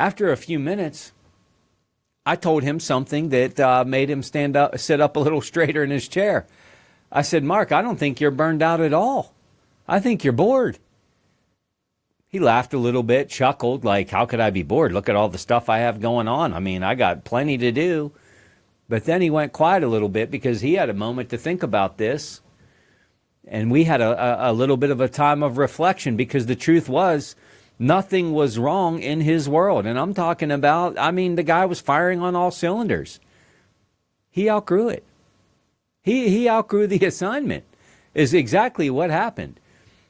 After a few minutes, I told him something that made him sit up a little straighter in his chair. I said, Mark, I don't think you're burned out at all. I think you're bored. He laughed a little bit, chuckled, like, how could I be bored? Look at all the stuff I have going on. I mean, I got plenty to do. But then he went quiet a little bit because he had a moment to think about this. And we had a little bit of a time of reflection because the truth was nothing was wrong in his world. And I'm talking about, I mean, the guy was firing on all cylinders. He outgrew it. He outgrew the assignment is exactly what happened.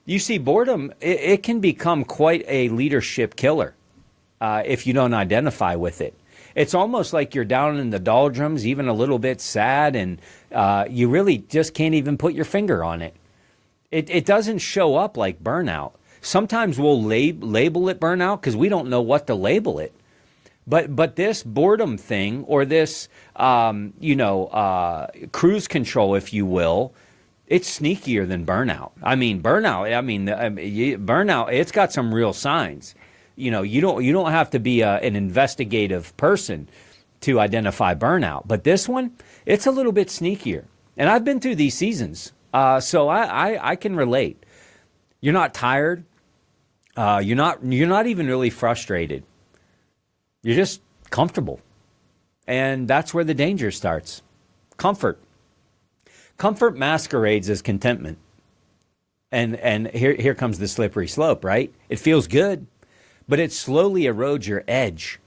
You see, boredom, it can become quite a leadership killer if you don't identify with it. It's almost like you're down in the doldrums, even a little bit sad, and you really just can't even put your finger on it. It doesn't show up like burnout. Sometimes we'll label it burnout because we don't know what to label it. But this boredom thing, or this, cruise control, if you will, it's sneakier than burnout. Burnout, it's got some real signs. You don't have to be an investigative person to identify burnout. But this one, it's a little bit sneakier. And I've been through these seasons, so I can relate. You're not tired. You're not even really frustrated. You're just comfortable. And that's where the danger starts. Comfort. Comfort masquerades as contentment. And here comes the slippery slope, right? It feels good, but it slowly erodes your edge.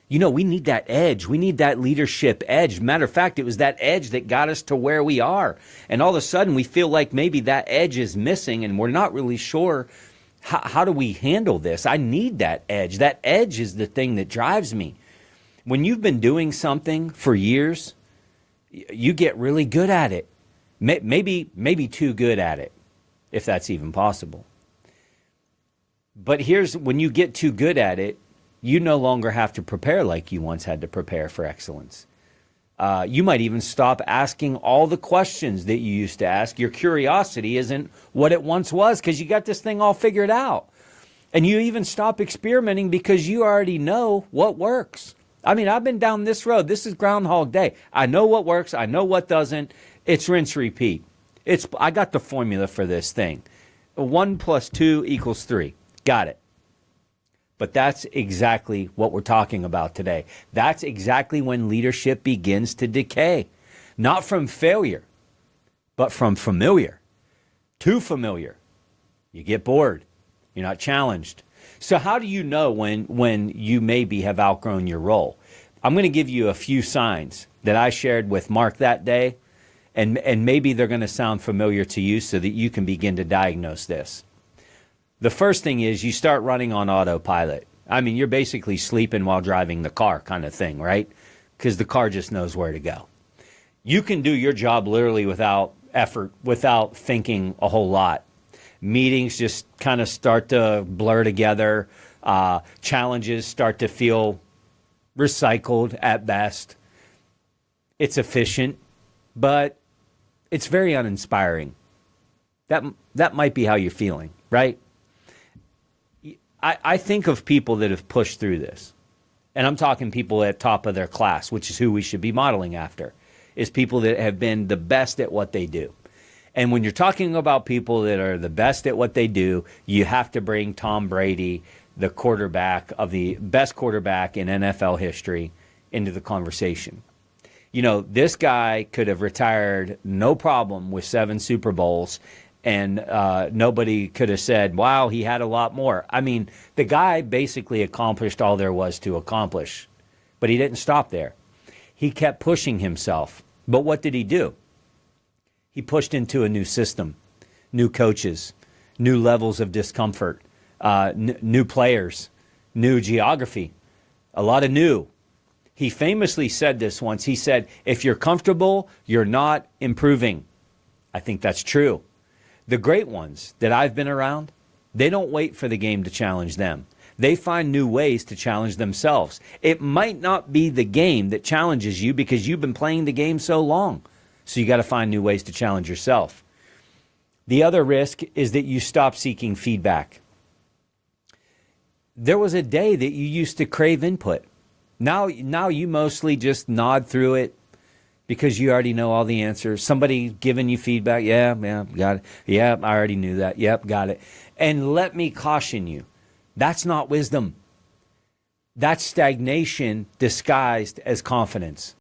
We need that edge. We need that leadership edge. Matter of fact, it was that edge that got us to where we are. And all of a sudden, we feel like maybe that edge is missing, and we're not really sure how do we handle this. I need that edge. That edge is the thing that drives me. When you've been doing something for years, you get really good at it. Maybe too good at it, if that's even possible. But here's when you get too good at it, you no longer have to prepare like you once had to prepare for excellence. You might even stop asking all the questions that you used to ask. Your curiosity isn't what it once was because you got this thing all figured out. And you even stop experimenting because you already know what works. I mean, I've been down this road. This is Groundhog Day. I know what works. I know what doesn't. It's rinse, repeat. I got the formula for this thing. 1 + 2 = 3. Got it. But that's exactly what we're talking about today. That's exactly when leadership begins to decay. Not from failure, but from familiar. Too familiar. You get bored. You're not challenged. So how do you know when you maybe have outgrown your role? I'm going to give you a few signs that I shared with Mark that day, and maybe they're going to sound familiar to you so that you can begin to diagnose this. The first thing is you start running on autopilot. I mean, you're basically sleeping while driving the car kind of thing, right? Because the car just knows where to go. You can do your job literally without effort, without thinking a whole lot. Meetings just kind of start to blur together. Challenges start to feel recycled at best. It's efficient, but it's very uninspiring. That might be how you're feeling, right? I think of people that have pushed through this, and I'm talking people at top of their class, which is who we should be modeling after, is people that have been the best at what they do. And when you're talking about people that are the best at what they do, you have to bring Tom Brady, the quarterback of the best quarterback in NFL history, into the conversation. This guy could have retired no problem with 7 Super Bowls, and nobody could have said, wow, he had a lot more. I mean, the guy basically accomplished all there was to accomplish, but he didn't stop there. He kept pushing himself. But what did he do? He pushed into a new system, new coaches, new levels of discomfort, new players, new geography, a lot of new. He famously said this once. He said, if you're comfortable, you're not improving. I think that's true. The great ones that I've been around, they don't wait for the game to challenge them. They find new ways to challenge themselves. It might not be the game that challenges you because you've been playing the game so long. So you got to find new ways to challenge yourself. The other risk is that you stop seeking feedback. There was a day that you used to crave input. Now you mostly just nod through it because you already know all the answers. Somebody giving you feedback. Yeah, yeah, got it. Yeah, I already knew that. Yep, got it. And let me caution you, that's not wisdom. That's stagnation disguised as confidence.